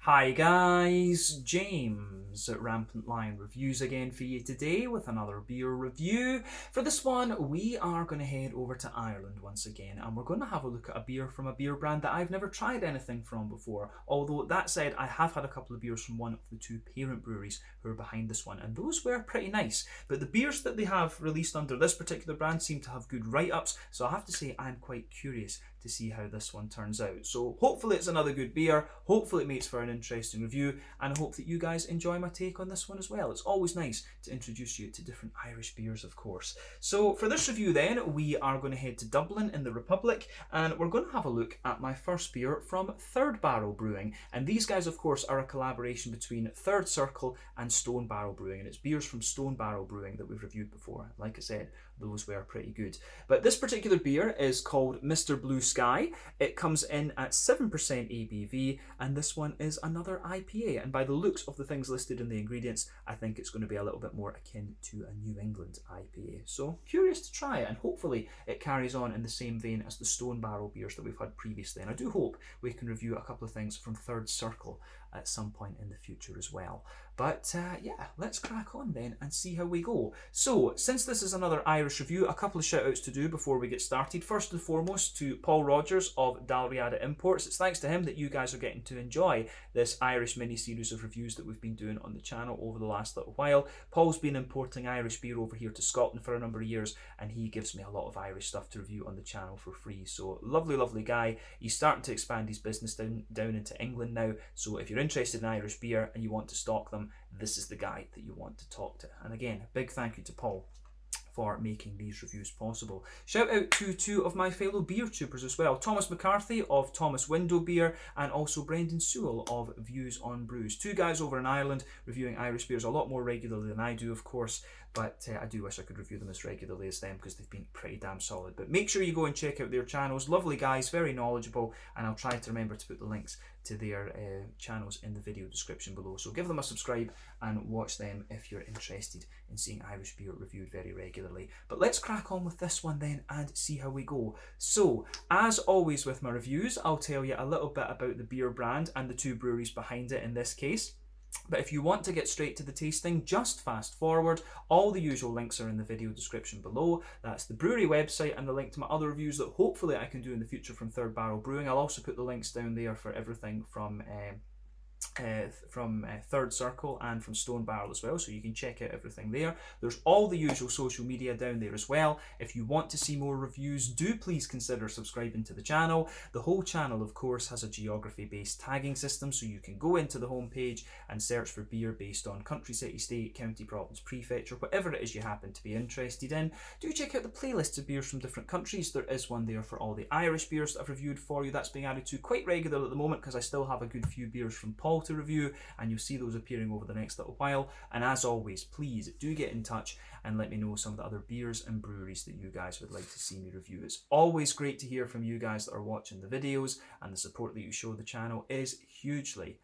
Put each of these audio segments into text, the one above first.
Hi guys, James at Rampant Lion Reviews again for you today with another beer review. For this one, we are going to head over to Ireland once again, and we're going to have a look at a beer from a beer brand that I've never tried anything from before. Although that said, I have had a couple of beers from one of the two parent breweries who are behind this one, and those were pretty nice. But the beers that they have released under this particular brand seem to have good write-ups, so I have to say I'm quite curious to see how this one turns out. So hopefully it's another good beer, hopefully it makes for an interesting review, and I hope that you guys enjoy my take on this one as well. It's always nice to introduce you to different Irish beers, of course. So for this review then, we are going to head to Dublin in the Republic, and we're going to have a look at my first beer from Third Barrel Brewing. And these guys, of course, are a collaboration between Third Circle and Stone Barrel Brewing, and it's beers from Stone Barrel Brewing that we've reviewed before. Like I said, those were pretty good. But this particular beer is called Mr. Blue Sky. It comes in at 7% ABV, and this one is another IPA. And by the looks of the things listed in the ingredients, I think it's going to be a little bit more akin to a New England IPA. So curious to try it, and hopefully it carries on in the same vein as the Stone Barrel beers that we've had previously. And I do hope we can review a couple of things from Third Circle at some point in the future as well. But yeah, let's crack on then and see how we go. So, since this is another Irish review, a couple of shout outs to do before we get started. First and foremost to Paul Rogers of Dalriada Imports. It's thanks to him that you guys are getting to enjoy this Irish mini-series of reviews that we've been doing on the channel over the last little while. Paul's been importing Irish beer over here to Scotland for a number of years, and he gives me a lot of Irish stuff to review on the channel for free. So, lovely, lovely guy. He's starting to expand his business down into England now, so if you're interested in Irish beer and you want to stock them, this is the guy that you want to talk to. And again, big thank you to Paul for making these reviews possible. Shout out to two of my fellow beer tubers as well, Thomas McCarthy of Thomas Window Beer, and also Brendan Sewell of Views on Brews. Two guys over in Ireland reviewing Irish beers a lot more regularly than I do, of course, but I do wish I could review them as regularly as them because they've been pretty damn solid. But make sure you go and check out their channels. Lovely guys, very knowledgeable, and I'll try to remember to put the links to their channels in the video description below. So give them a subscribe and watch them if you're interested in seeing Irish beer reviewed very regularly. But let's crack on with this one then and see how we go. So, as always with my reviews, I'll tell you a little bit about the beer brand and the two breweries behind it in this case. But if you want to get straight to the tasting, just fast forward. All the usual links are in the video description below. That's the brewery website and the link to my other reviews that hopefully I can do in the future from Third Barrel Brewing. I'll also put the links down there for everything from Third Circle and from Stone Barrel as well, so you can check out everything there. There's all the usual social media down there as well. If you want to see more reviews, do please consider subscribing to the channel. The whole channel, of course, has a geography-based tagging system, so you can go into the homepage and search for beer based on country, city, state, county, province, prefecture, whatever it is you happen to be interested in. Do check out the playlists of beers from different countries. There is one there for all the Irish beers that I've reviewed for you. That's being added to quite regularly at the moment because I still have a good few beers from Paul to review, and you'll see those appearing over the next little while. And as always, please do get in touch and let me know some of the other beers and breweries that you guys would like to see me review. It's always great to hear from you guys that are watching the videos, and the support that you show the channel is hugely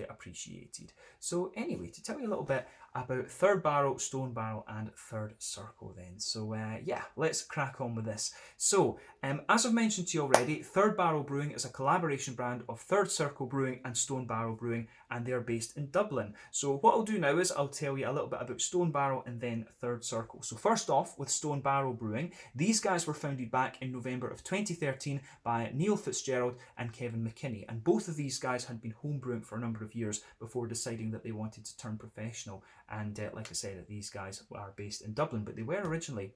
appreciated. So anyway, to tell you a little bit about Third Barrel, Stone Barrel and Third Circle then. So yeah, let's crack on with this. So as I've mentioned to you already, Third Barrel Brewing is a collaboration brand of Third Circle Brewing and Stone Barrel Brewing, and they're based in Dublin. So what I'll do now is I'll tell you a little bit about Stone Barrel and then Third Circle. So first off, with Stone Barrel Brewing, these guys were founded back in November of 2013 by Neil Fitzgerald and Kevin McKinney, and both of these guys had been homebrewing for a number of years before deciding that they wanted to turn professional. And like I said, these guys are based in Dublin, but they were originally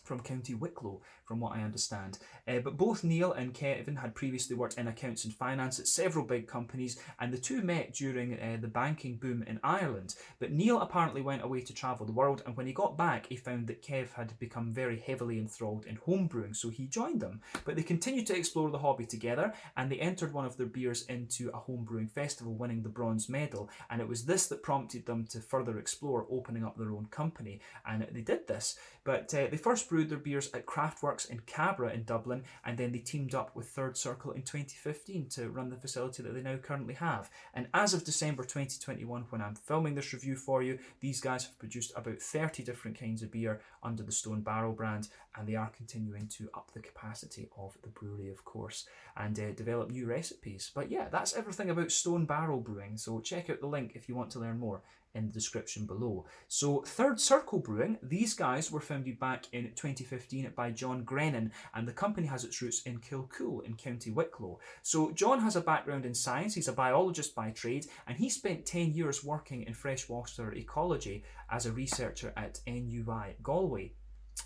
from County Wicklow, from what I understand. But both Neil and Kevin had previously worked in accounts and finance at several big companies, and the two met during the banking boom in Ireland. But Neil apparently went away to travel the world, and when he got back, he found that Kev had become very heavily enthralled in homebrewing, so he joined them. But they continued to explore the hobby together, and they entered one of their beers into a homebrewing festival, winning the bronze medal. And it was this that prompted them to further explore opening up their own company, and they did this. But they first first brewed their beers at Craftworks in Cabra in Dublin, and then they teamed up with Third Circle in 2015 to run the facility that they now currently have. And as of December 2021, when I'm filming this review for you, these guys have produced about 30 different kinds of beer under the Stone Barrel brand, and they are continuing to up the capacity of the brewery, of course, and develop new recipes. But yeah, that's everything about Stone Barrel Brewing, so check out the link if you want to learn more in the description below. So Third Circle Brewing, these guys were founded back in 2015 by John Grennan, and the company has its roots in Kilcool in County Wicklow. So John has a background in science, he's a biologist by trade, and he spent 10 years working in freshwater ecology as a researcher at NUI Galway.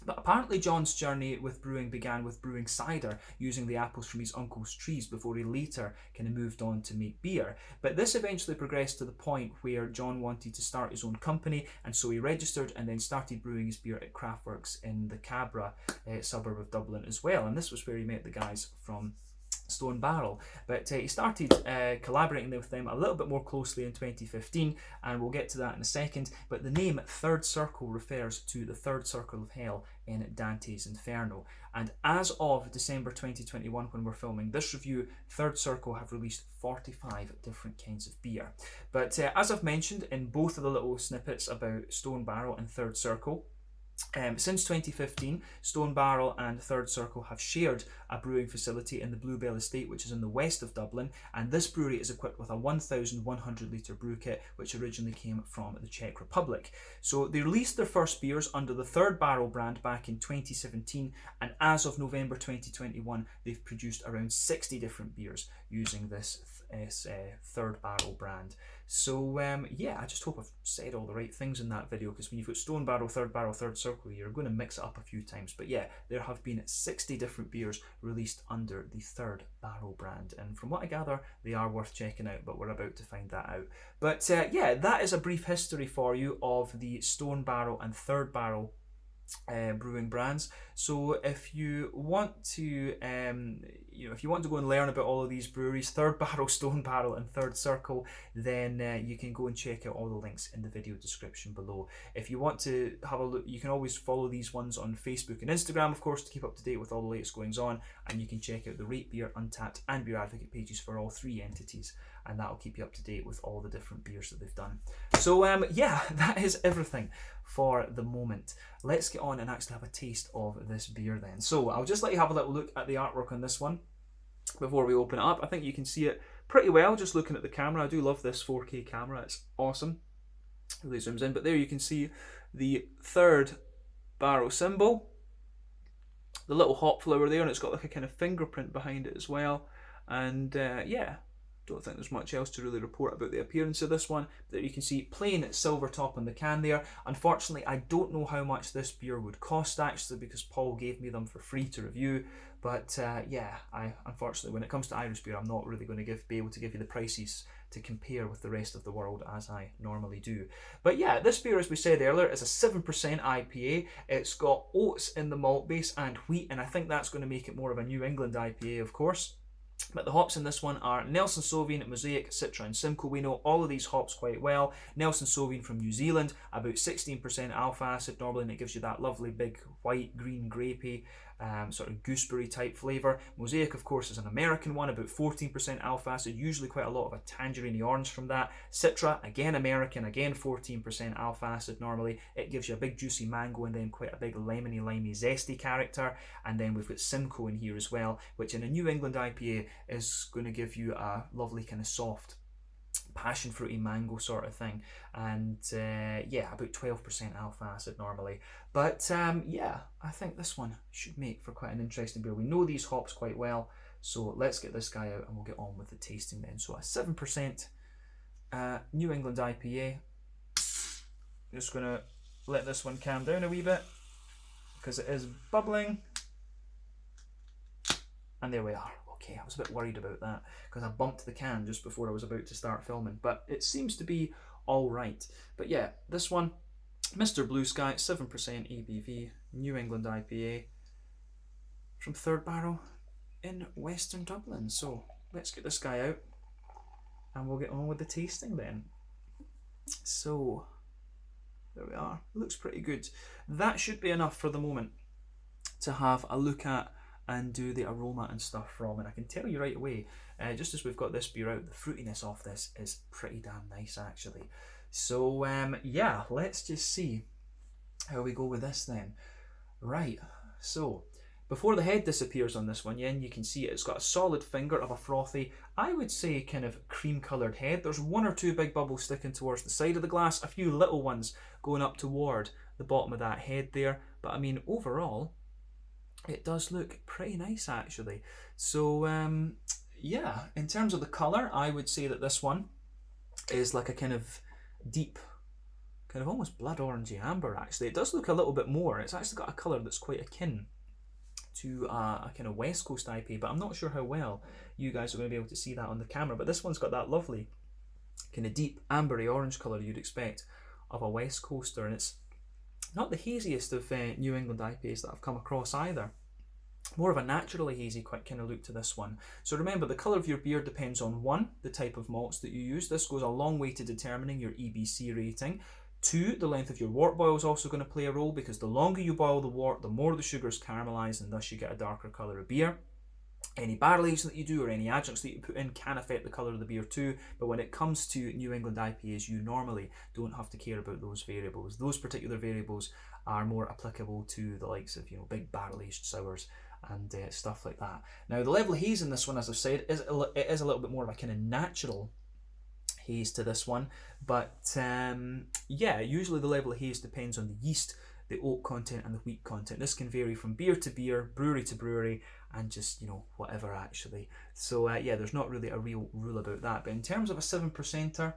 But apparently John's journey with brewing began with brewing cider using the apples from his uncle's trees before he later kind of moved on to make beer. But this eventually progressed to the point where John wanted to start his own company, and so he registered and then started brewing his beer at Craftworks in the Cabra suburb of Dublin as well. And this was where he met the guys from Stone Barrel, but he started collaborating with them a little bit more closely in 2015, and we'll get to that in a second. But the name Third Circle refers to the third circle of hell in Dante's Inferno, and as of December 2021, when we're filming this review, Third Circle have released 45 different kinds of beer. But as I've mentioned in both of the little snippets about Stone Barrel and Third Circle, since 2015, Stone Barrel and Third Circle have shared a brewing facility in the Bluebell Estate, which is in the west of Dublin, and this brewery is equipped with a 1,100 litre brew kit, which originally came from the Czech Republic. So they released their first beers under the Third Barrel brand back in 2017, and as of November 2021, they've produced around 60 different beers using this Third Barrel brand. So yeah, I just hope I've said all the right things in that video, because when you've got Stone Barrel, Third Circle, you're going to mix it up a few times. But yeah, there have been 60 different beers released under the Third Barrel brand, and from what I gather, they are worth checking out, but we're about to find that out. But yeah, that is a brief history for you of the Stone Barrel and Third Barrel brewing brands. So if you want to if you want to go and learn about all of these breweries, Third Barrel, Stone Barrel and Third Circle, then you can go and check out all the links in the video description below. If you want to have a look, you can always follow these ones on Facebook and Instagram, of course, to keep up to date with all the latest goings on, and you can check out the Rate Beer, Untappd and Beer Advocate pages for all three entities, and that'll keep you up to date with all the different beers that they've done. So yeah, that is everything for the moment. Let's get on and actually have a taste of this beer then. So I'll just let you have a little look at the artwork on this one before we open it up. I think you can see it pretty well just looking at the camera. I do love this 4K camera, it's awesome. It really zooms in, but there you can see the Third Barrel symbol, the little hop flower there, and it's got like a kind of fingerprint behind it as well. And yeah, don't think there's much else to really report about the appearance of this one. There you can see plain silver top on the can there. Unfortunately, I don't know how much this beer would cost actually, because Paul gave me them for free to review. But yeah, unfortunately, when it comes to Irish beer, I'm not really going to be able to give you the prices to compare with the rest of the world as I normally do. But yeah, this beer, as we said earlier, is a 7% IPA. It's got oats in the malt base and wheat, and I think that's going to make it more of a New England IPA, of course. But the hops in this one are Nelson Sauvin, Mosaic, Citra and Simcoe. We know all of these hops quite well. Nelson Sauvin from New Zealand, about 16% alpha acid normally, and it gives you that lovely big white, green, grapey, sort of gooseberry type flavour. Mosaic, of course, is an American one, about 14% alpha acid, usually quite a lot of a tangerine orange from that. Citra, again American, again 14% alpha acid normally. It gives you a big juicy mango and then quite a big lemony, zesty character. And then we've got Simcoe in here as well, which in a New England IPA is going to give you a lovely kind of soft passion fruity mango sort of thing, and yeah, about 12% alpha acid normally. But yeah, I think this one should make for quite an interesting beer. We know these hops quite well, so let's get this guy out and we'll get on with the tasting then. So a 7% New England IPA. Just gonna let this one calm down a wee bit because it is bubbling, and there we are. Okay, I was a bit worried about that because I bumped the can just before I was about to start filming, but it seems to be all right. But yeah, this one, Mr. Blue Sky, 7% ABV, New England IPA from Third Barrel in Western Dublin. So let's get this guy out and we'll get on with the tasting then. So there we are. Looks pretty good. That should be enough for the moment. to have a look at and do the aroma and stuff from. And I can tell you right away, just as we've got this beer out, the fruitiness of this is pretty damn nice actually. So yeah, let's just see how we go with this then. Right, so before the head disappears on this one, yeah, and you can see it's got a solid finger of a frothy, I would say kind of cream coloured head. There's one or two big bubbles sticking towards the side of the glass, a few little ones going up toward the bottom of that head there. But I mean, overall, it does look pretty nice actually. So yeah, in terms of the colour, I would say that this one is like a kind of deep, kind of almost blood orangey amber actually. It does look a little bit more. It's actually got a colour that's quite akin to a kind of West Coast IPA, but I'm not sure how well you guys are going to be able to see that on the camera. But this one's got that lovely kind of deep ambery orange colour you'd expect of a West Coaster, and it's not the haziest of New England IPAs that I've come across either. More of a naturally hazy kind of look to this one. So remember, the colour of your beer depends on 1, the type of malts that you use. This goes a long way to determining your EBC rating. 2, the length of your wort boil is also going to play a role, because the longer you boil the wort, the more the sugars caramelise, and thus you get a darker colour of beer. Any barrel aging that you do or any adjuncts that you put in can affect the colour of the beer too, but when it comes to New England IPAs, you normally don't have to care about those variables. Those particular variables are more applicable to the likes of, you know, big barrel aged sours and stuff like that. Now, the level of haze in this one, as I've said, it is a little bit more of a kind of natural haze to this one, but yeah, usually the level of haze depends on the yeast, the oat content and the wheat content. This can vary from beer to beer, brewery to brewery, and just, you know, whatever actually. So yeah, there's not really a real rule about that. But in terms of a 7%er,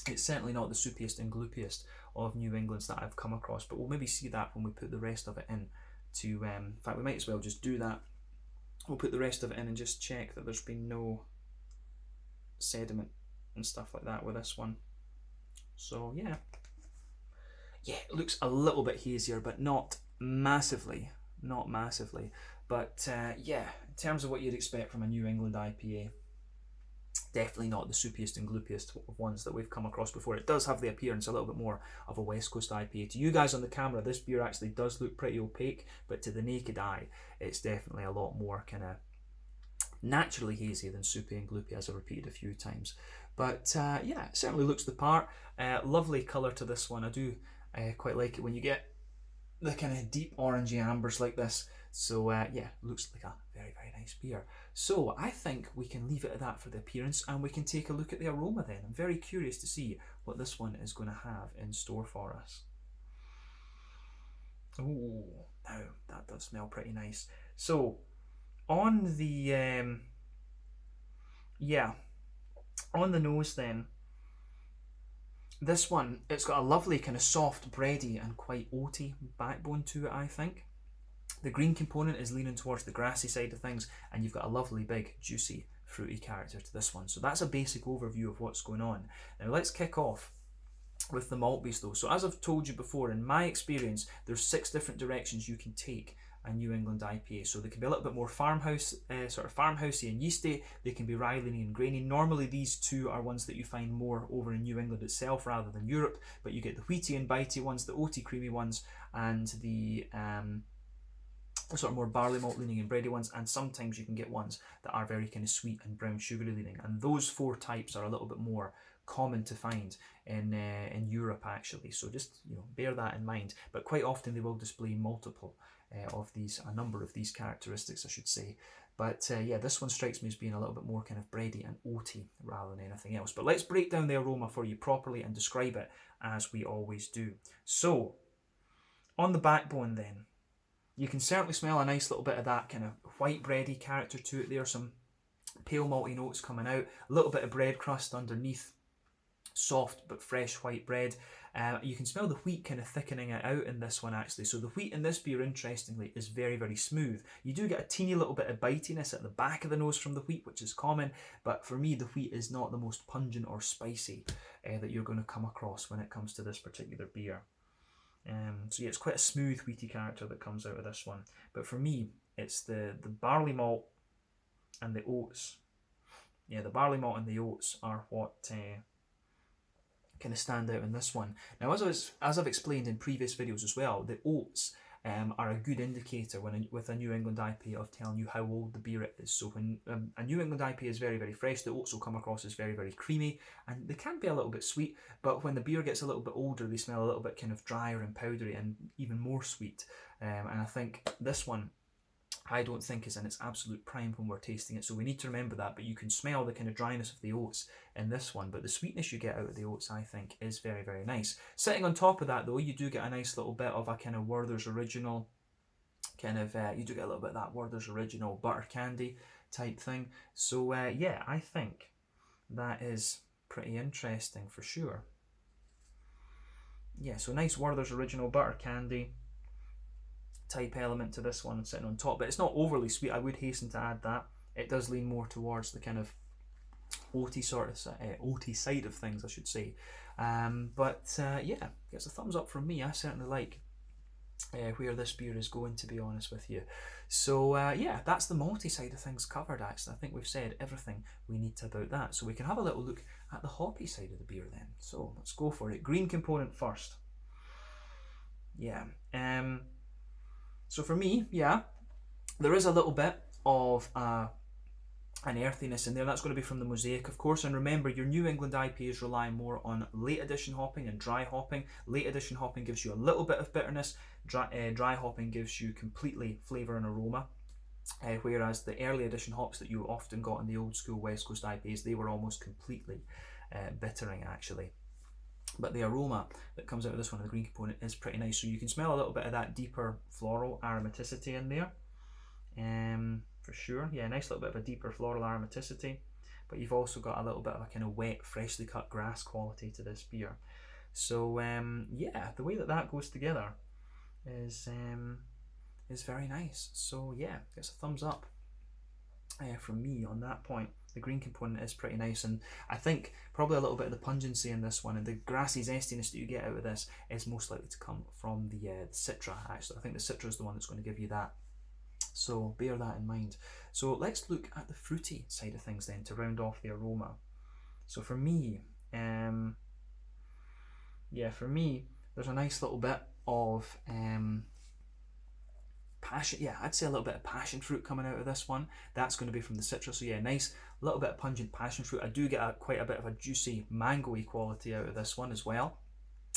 it's certainly not the soupiest and gloopiest of New Englands that I've come across, but we'll maybe see that when we put the rest of it in. In fact, we might as well just do that. We'll put the rest of it in and just check that there's been no sediment and stuff like that with this one. So yeah, it looks a little bit hazier, but not massively, but yeah, in terms of what you'd expect from a New England IPA, definitely not the soupiest and gloopiest of ones that we've come across before. It does have the appearance a little bit more of a West Coast IPA. To you guys on the camera, this beer actually does look pretty opaque, but to the naked eye, it's definitely a lot more kind of naturally hazy than soupy and gloopy, as I've repeated a few times. But yeah, it certainly looks the part. Lovely colour to this one. I do quite like it when you get the kind of deep orangey ambers like this. So yeah, looks like a very, very nice beer. So I think we can leave it at that for the appearance, and we can take a look at the aroma then. I'm very curious to see what this one is going to have in store for us. Oh, now that does smell pretty nice. So on the yeah, on the nose then, this one, it's got a lovely kind of soft, bready and quite oaty backbone to it, I think. The green component is leaning towards the grassy side of things, and you've got a lovely, big, juicy, fruity character to this one. So that's a basic overview of what's going on. Now let's kick off with the malt base though. So as I've told you before, in my experience, there's 6 different directions you can take a New England IPA. So they can be a little bit more farmhousey and yeasty. They can be ryliny and grainy. Normally these two are ones that you find more over in New England itself rather than Europe, but you get the wheaty and bitey ones, the oaty creamy ones, and the sort of more barley malt leaning and bready ones, and sometimes you can get ones that are very kind of sweet and brown sugary leaning, and those 4 types are a little bit more common to find in Europe actually, so just, you know, bear that in mind. But quite often they will display multiple of these, a number of these characteristics I should say. But yeah, this one strikes me as being a little bit more kind of bready and oaty rather than anything else. But let's break down the aroma for you properly and describe it as we always do. So on the backbone then, you can certainly smell a nice little bit of that kind of white bready character to it there, some pale malty notes coming out, a little bit of bread crust underneath, soft but fresh white bread. You can smell the wheat kind of thickening it out in this one actually. So the wheat in this beer, interestingly, is very, very smooth. You do get a teeny little bit of bitiness at the back of the nose from the wheat, which is common, but for me the wheat is not the most pungent or spicy that you're going to come across when it comes to this particular beer. So yeah, it's quite a smooth wheaty character that comes out of this one. But for me, it's the barley malt and the oats. Yeah, the barley malt and the oats are what kind of stand out in this one. Now, as I've explained in previous videos as well, the oats are a good indicator with a New England IPA of telling you how old the beer is. So when a New England IPA is very, very fresh, the oats will come across as very, very creamy, and they can be a little bit sweet, but when the beer gets a little bit older, they smell a little bit kind of drier and powdery and even more sweet. And I think this one, I don't think is in its absolute prime when we're tasting it, so we need to remember that. But you can smell the kind of dryness of the oats in this one, but the sweetness you get out of the oats, I think, is very, very nice. Sitting on top of that, though, you do get a nice little bit of a kind of Werther's Original kind of, you do get a little bit of that Werther's Original butter candy type thing. So yeah, I think that is pretty interesting for sure. Yeah, so nice Werther's Original butter candy type element to this one sitting on top, but it's not overly sweet. I would hasten to add that it does lean more towards the kind of oaty sort of oaty side of things, I should say. But yeah, gets a thumbs up from me. I certainly like where this beer is going, to be honest with you. So yeah, that's the malty side of things covered. Actually, I think we've said everything we need to about that. So we can have a little look at the hoppy side of the beer then. So let's go for it. Green component first. Yeah. So for me, yeah, there is a little bit of an earthiness in there. That's going to be from the mosaic, of course. And remember, your New England IPAs rely more on late addition hopping and dry hopping. Late addition hopping gives you a little bit of bitterness. Dry hopping gives you completely flavour and aroma. Whereas the early addition hops that you often got in the old school West Coast IPAs, they were almost completely bittering, actually. But the aroma that comes out of this one, the green component, is pretty nice. So you can smell a little bit of that deeper floral aromaticity in there, for sure. Yeah, nice little bit of a deeper floral aromaticity. But you've also got a little bit of a kind of wet, freshly cut grass quality to this beer. So yeah, the way that that goes together is very nice. So yeah, gets a thumbs up from me on that point. The green component is pretty nice, and I think probably a little bit of the pungency in this one and the grassy zestiness that you get out of this is most likely to come from the Citra, actually. I think the Citra is the one that's going to give you that. So bear that in mind. So let's look at the fruity side of things then to round off the aroma. So for me, yeah, for me, there's a nice little bit of passion, yeah, I'd say a little bit of passion fruit coming out of this one. That's going to be from the Citra. So yeah, nice little bit of pungent passion fruit. I do get quite a bit of a juicy mango-y quality out of this one as well.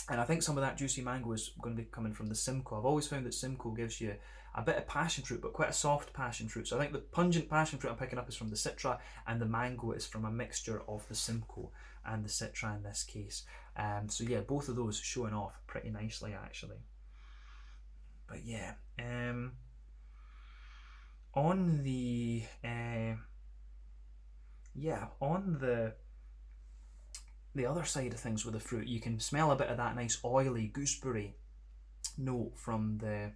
And I think some of that juicy mango is going to be coming from the Simcoe. I've always found that Simcoe gives you a bit of passion fruit, but quite a soft passion fruit. So I think the pungent passion fruit I'm picking up is from the Citra, and the mango is from a mixture of the Simcoe and the Citra in this case. So yeah, both of those showing off pretty nicely, actually. But yeah, on the other side of things with the fruit, you can smell a bit of that nice oily gooseberry note from the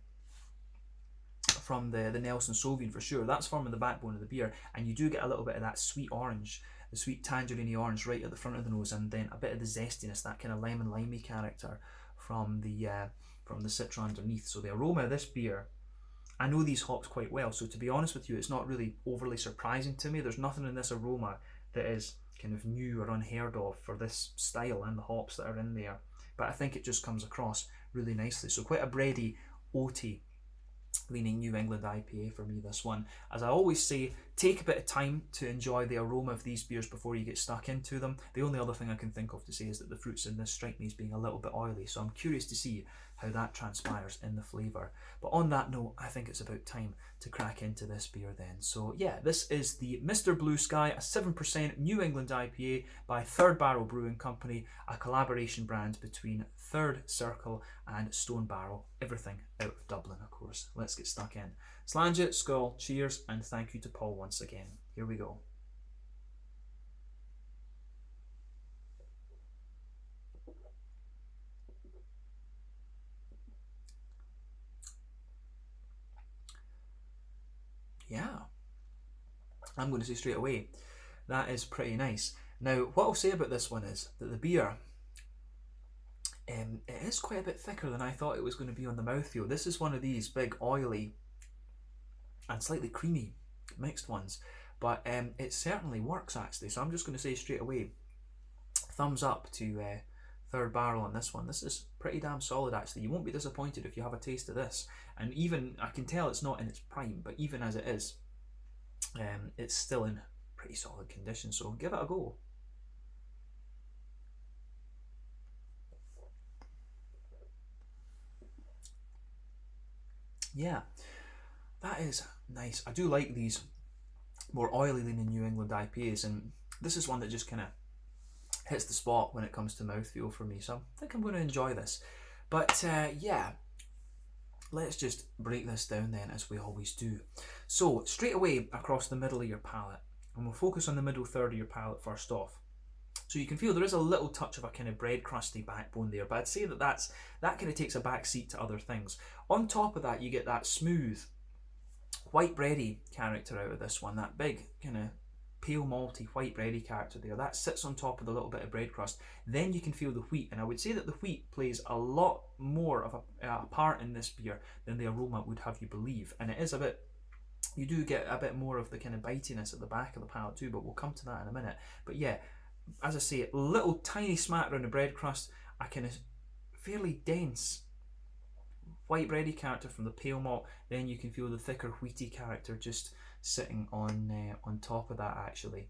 Nelson Sauvignon for sure. That's forming the backbone of the beer, and you do get a little bit of that sweet orange, the sweet tangerine orange right at the front of the nose, and then a bit of the zestiness, that kind of lemon limey character from the Citra underneath. So the aroma of this beer, I know these hops quite well, so to be honest with you, it's not really overly surprising to me. There's nothing in this aroma that is kind of new or unheard of for this style and the hops that are in there, but I think it just comes across really nicely. So quite a bready, oaty leaning New England IPA for me, this one. As I always say, take a bit of time to enjoy the aroma of these beers before you get stuck into them. The only other thing I can think of to say is that the fruits in this strike me as being a little bit oily, so I'm curious to see how that transpires in the flavour. But on that note, I think it's about time to crack into this beer then. So yeah, this is the Mr. Blue Sky, a 7% New England IPA by Third Barrel Brewing Company, a collaboration brand between Third Circle and Stone Barrel, everything out of Dublin, of course. Let's get stuck in. Slange, skull, cheers, and thank you to Paul once again. Here we go. Yeah, I'm going to say straight away, that is pretty nice. Now, what I'll say about this one is that the beer, it is quite a bit thicker than I thought it was going to be on the mouthfeel. This is one of these big, oily, and slightly creamy mixed ones, but it certainly works actually. So I'm just going to say straight away, thumbs up to third barrel on this one. This is pretty damn solid actually. You won't be disappointed if you have a taste of this. And even, I can tell it's not in its prime, but even as it is, it's still in pretty solid condition, so give it a go. Yeah, that is nice. I do like these more oily leaning New England IPAs, and this is one that just kind of hits the spot when it comes to mouthfeel for me, so I think I'm going to enjoy this. But yeah, let's just break this down then, as we always do. So straight away across the middle of your palate, and we'll focus on the middle third of your palate first off. So you can feel there is a little touch of a kind of bread crusty backbone there, but I'd say that that kind of takes a back seat to other things. On top of that, you get that smooth, white bready character out of this one, that big kind of pale malty white bready character there. That sits on top of the little bit of bread crust. Then you can feel the wheat, and I would say that the wheat plays a lot more of a part in this beer than the aroma would have you believe. And it is a bit, you do get a bit more of the kind of bitiness at the back of the palate too, but we'll come to that in a minute. But yeah, as I say, little tiny smack around the bread crust, a kind of fairly dense white bready character from the pale malt. Then you can feel the thicker wheaty character just sitting on top of that actually.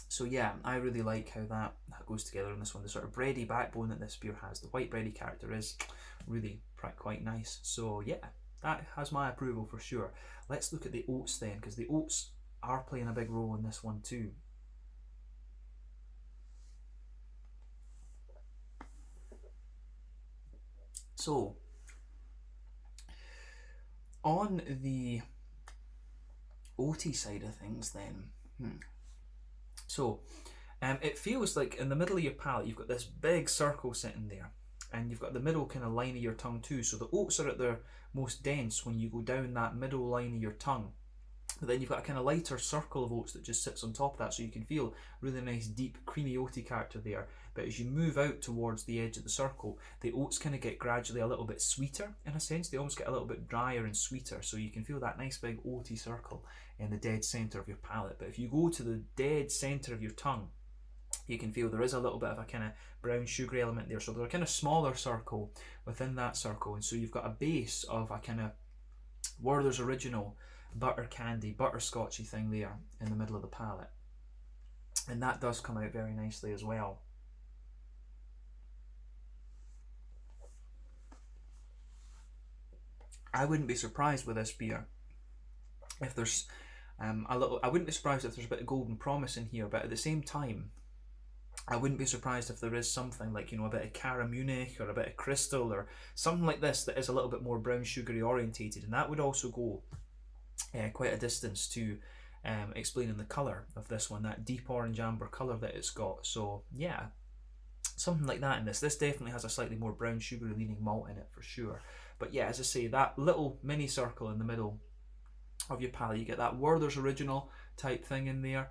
So yeah, I really like how that goes together in this one. The sort of bready backbone that this beer has, the white bready character is really quite nice. So yeah, that has my approval for sure. Let's look at the oats then, because the oats are playing a big role in this one too. So, on the oaty side of things then, so it feels like in the middle of your palate you've got this big circle sitting there, and you've got the middle kind of line of your tongue too, so the oats are at their most dense when you go down that middle line of your tongue. But then you've got a kind of lighter circle of oats that just sits on top of that, so you can feel really nice deep creamy oaty character there. But as you move out towards the edge of the circle, the oats kind of get gradually a little bit sweeter in a sense. They almost get a little bit drier and sweeter, so you can feel that nice big oaty circle in the dead centre of your palate. But if you go to the dead centre of your tongue, you can feel there is a little bit of a kind of brown sugary element there, so there's a kind of smaller circle within that circle, and so you've got a base of a kind of Werther's Original butter candy, butterscotchy thing there in the middle of the palate, and that does come out very nicely as well. I wouldn't be surprised with this beer if there's I wouldn't be surprised if there's a bit of golden promise in here, but at the same time, I wouldn't be surprised if there is something like, you know, a bit of Cara Munich or a bit of Crystal or something like this that is a little bit more brown sugary orientated, and that would also go quite a distance to explaining the colour of this one, that deep orange amber colour that it's got. So yeah, something like that in this. This definitely has a slightly more brown sugary leaning malt in it for sure. But yeah, as I say, that little mini circle in the middle of your palate, you get that Werther's Original type thing in there.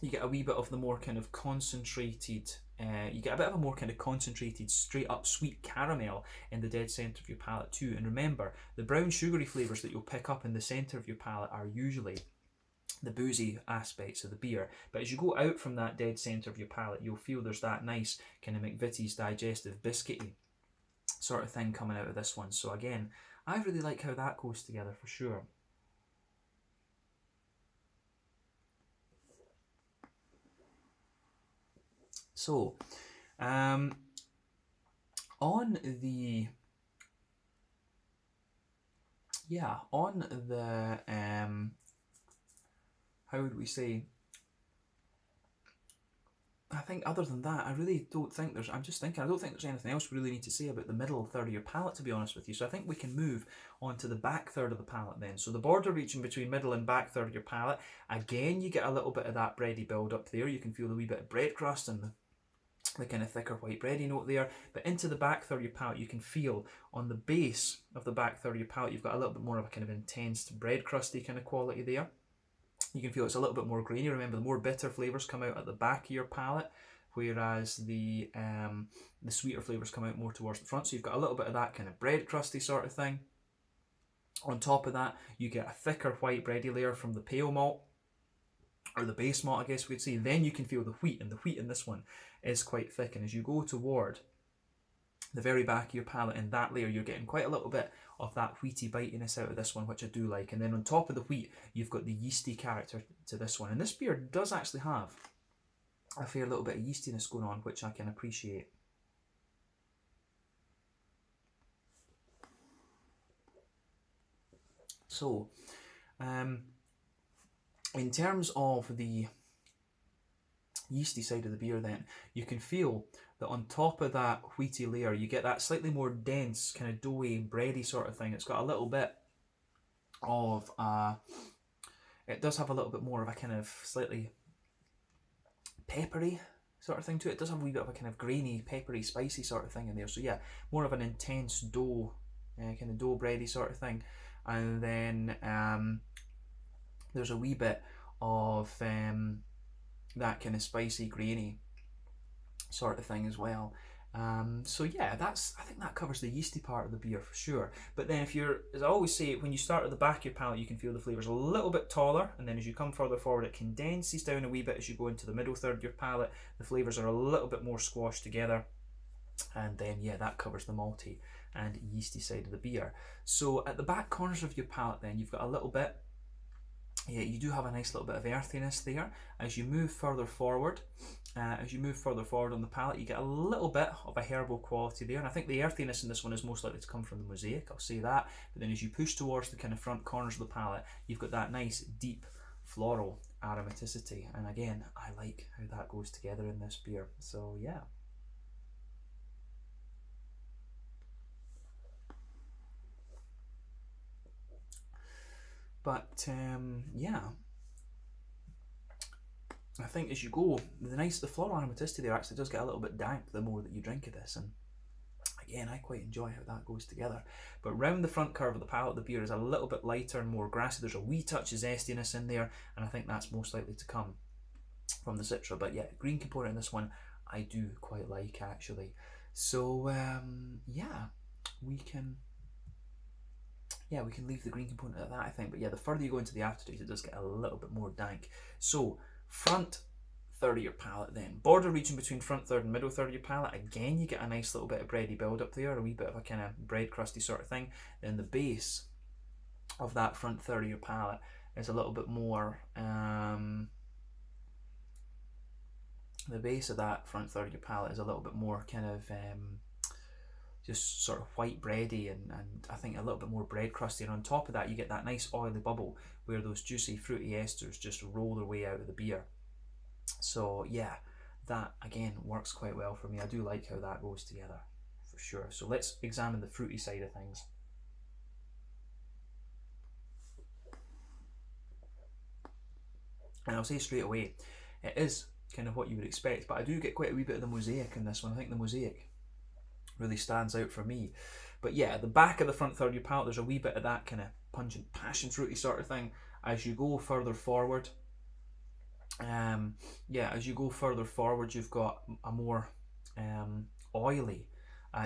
You get a wee bit of the more kind of concentrated, you get a bit of a more kind of concentrated, straight up sweet caramel in the dead centre of your palate too. And remember, the brown sugary flavours that you'll pick up in the centre of your palate are usually the boozy aspects of the beer. But as you go out from that dead centre of your palate, you'll feel there's that nice kind of McVitie's digestive biscuity sort of thing coming out of this one. So again, I really like how that goes together for sure. So, on the how would we say? I think other than that, I really don't think there's, I'm just thinking, I don't think there's anything else we really need to say about the middle third of your palate, to be honest with you. So I think we can move on to the back third of the palate then. So the border region between middle and back third of your palate, again, you get a little bit of that bready build up there. You can feel the wee bit of bread crust and the kind of thicker white bready note there. But into the back third of your palate, you can feel on the base of the back third of your palate, you've got a little bit more of a kind of intense bread crusty kind of quality there. You can feel it's a little bit more grainy. Remember, the more bitter flavours come out at the back of your palate, whereas the sweeter flavours come out more towards the front. So you've got a little bit of that kind of bread crusty sort of thing. On top of that, you get a thicker white bready layer from the pale malt. or the base malt, I guess we'd say, then you can feel the wheat, and the wheat in this one is quite thick. And as you go toward the very back of your palate in that layer, you're getting quite a little bit of that wheaty bitiness out of this one, which I do like. And then on top of the wheat, you've got the yeasty character to this one. And this beer does actually have a fair little bit of yeastiness going on, which I can appreciate. So, in terms of the yeasty side of the beer, then you can feel that on top of that wheaty layer, you get that slightly more dense, kind of doughy, bready sort of thing. It's got a little bit of it does have a little bit more of a kind of slightly peppery sort of thing to it. It does have a wee bit of a kind of grainy, peppery, spicy sort of thing in there. So yeah, more of an intense dough, kind of dough bready sort of thing. And then there's a wee bit of that kind of spicy, grainy sort of thing as well. So yeah, I think that covers the yeasty part of the beer for sure. But then if you're, as I always say, when you start at the back of your palate, you can feel the flavours a little bit taller, and then as you come further forward, it condenses down a wee bit. As you go into the middle third of your palate, the flavours are a little bit more squashed together. And then yeah, that covers the malty and yeasty side of the beer. So at the back corners of your palate, then you've got a little bit, yeah, you do have a nice little bit of earthiness there. As you move further forward, on the palate, you get a little bit of a herbal quality there. And I think the earthiness in this one is most likely to come from the mosaic, I'll say that. But then as you push towards the kind of front corners of the palate, you've got that nice deep floral aromaticity. And again, I like how that goes together in this beer. So yeah. But yeah, I think as you go, the floral aromaticity there actually does get a little bit dank the more that you drink of this, and again, I quite enjoy how that goes together. But round the front curve of the palate, the beer is a little bit lighter and more grassy. There's a wee touch of zestiness in there, and I think that's most likely to come from the citra. But yeah, green component in this one I do quite like actually. So yeah, we can leave the green component at that, I think. But yeah, the further you go into the aftertaste, it does get a little bit more dank. So front third of your palate then, border region between front third and middle third of your palate, again you get a nice little bit of bready build up there, a wee bit of a kind of bread crusty sort of thing. Then the base of that front third of your palate is a little bit more kind of just sort of white bready and I think a little bit more bread crusty, and on top of that you get that nice oily bubble where those juicy fruity esters just roll their way out of the beer. So yeah, that again works quite well for me. I do like how that goes together for sure. So let's examine the fruity side of things. And I'll say straight away, it is kind of what you would expect, but I do get quite a wee bit of the mosaic in this one. I think the mosaic really stands out for me. But yeah, at the back of the front third of your palate, there's a wee bit of that kind of pungent passion fruity sort of thing. As you go further forward, you've got a more oily,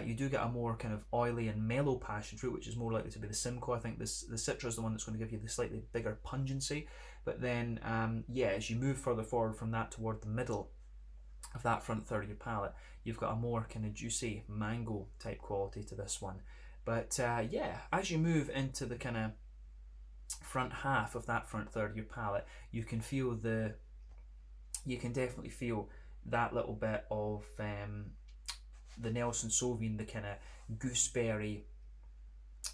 you do get a more kind of oily and mellow passion fruit, which is more likely to be the Simcoe. I think the citra is the one that's going to give you the slightly bigger pungency. But then yeah, as you move further forward from that toward the middle of that front third of your palate, you've got a more kind of juicy mango type quality to this one. But yeah, as you move into the kind of front half of that front third of your palate, you can definitely feel that little bit of the Nelson Sauvin, the kind of gooseberry.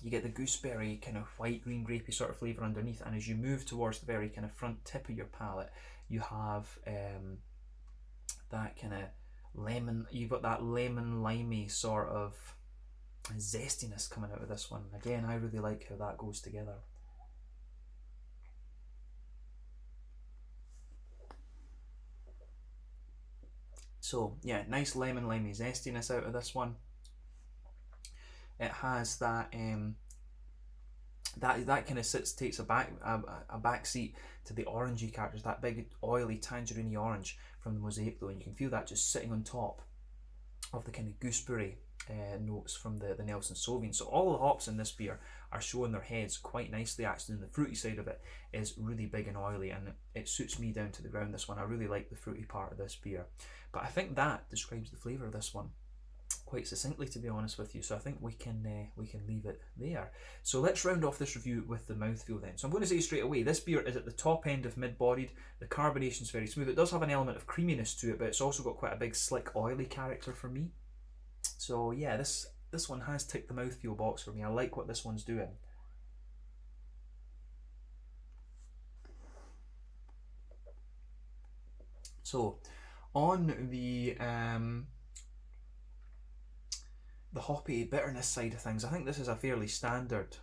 You get the gooseberry kind of white green grapey sort of flavour underneath, and as you move towards the very kind of front tip of your palate, you have that kind of lemon. You've got that lemon limey sort of zestiness coming out of this one. Again, I really like how that goes together. So yeah, nice lemon limey zestiness out of this one. It has that that kind of takes a back seat to the orangey characters, that big oily tangerine orange from the mosaic though, and you can feel that just sitting on top of the kind of gooseberry notes from the Nelson Sauvignon. So all the hops in this beer are showing their heads quite nicely actually, and the fruity side of it is really big and oily, and it suits me down to the ground, this one. I really like the fruity part of this beer. But I think that describes the flavour of this one quite succinctly, to be honest with you. So I think we can leave it there. So let's round off this review with the mouthfeel then. So I'm going to say straight away, this beer is at the top end of mid-bodied. The carbonation is very smooth. It does have an element of creaminess to it, but it's also got quite a big slick oily character for me. So yeah, this one has ticked the mouthfeel box for me. I like what this one's doing. So on the hoppy bitterness side of things, I think this is a fairly standard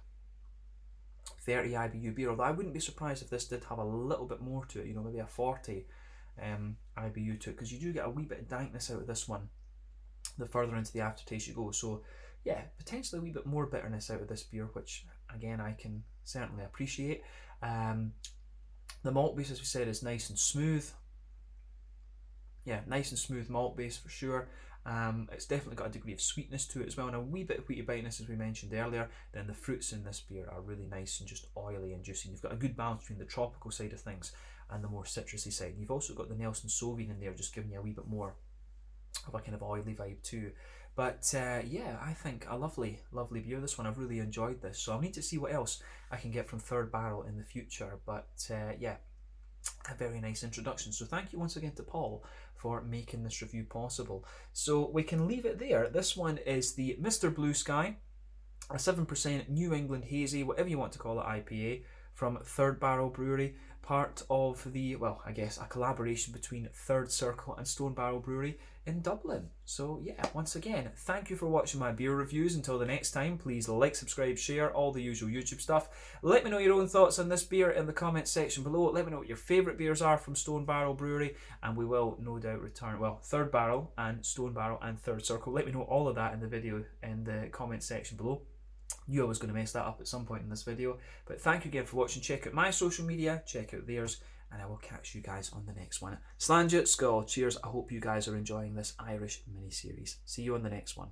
30 IBU beer, although I wouldn't be surprised if this did have a little bit more to it, you know, maybe a 40 IBU to it, because you do get a wee bit of dankness out of this one the further into the aftertaste you go. So yeah, potentially a wee bit more bitterness out of this beer, which again I can certainly appreciate. The malt base, as we said, is nice and smooth. Yeah, nice and smooth malt base for sure. It's definitely got a degree of sweetness to it as well, and a wee bit of wheaty bitiness as we mentioned earlier. Then the fruits in this beer are really nice and just oily and juicy. You've got a good balance between the tropical side of things and the more citrusy side. You've also got the Nelson Sauvignon in there, just giving you a wee bit more of a kind of oily vibe too. But yeah, I think a lovely beer, this one. I've really enjoyed this, so I'll need to see what else I can get from Third Barrel in the future. But yeah, a very nice introduction. So thank you once again to Paul for making this review possible. So we can leave it there. This one is the Mr. Blue Sky, a 7% New England Hazy, whatever you want to call it, IPA from Third Barrel Brewery, part of the, well, I guess a collaboration between Third Circle and Stone Barrel Brewery in Dublin. So yeah, once again, thank you for watching my beer reviews. Until the next time, please like, subscribe, share, all the usual YouTube stuff. Let me know your own thoughts on this beer in the comments section below. Let me know what your favourite beers are from Stone Barrel Brewery, and we will no doubt return, well, Third Barrel and Stone Barrel and Third Circle. Let me know all of that in the video in the comments section below. Knew I was going to mess that up at some point in this video, but thank you again for watching. Check out my social media, check out theirs, and I will catch you guys on the next one. Slàinte, skål, cheers. I hope you guys are enjoying this Irish mini-series. See you on the next one.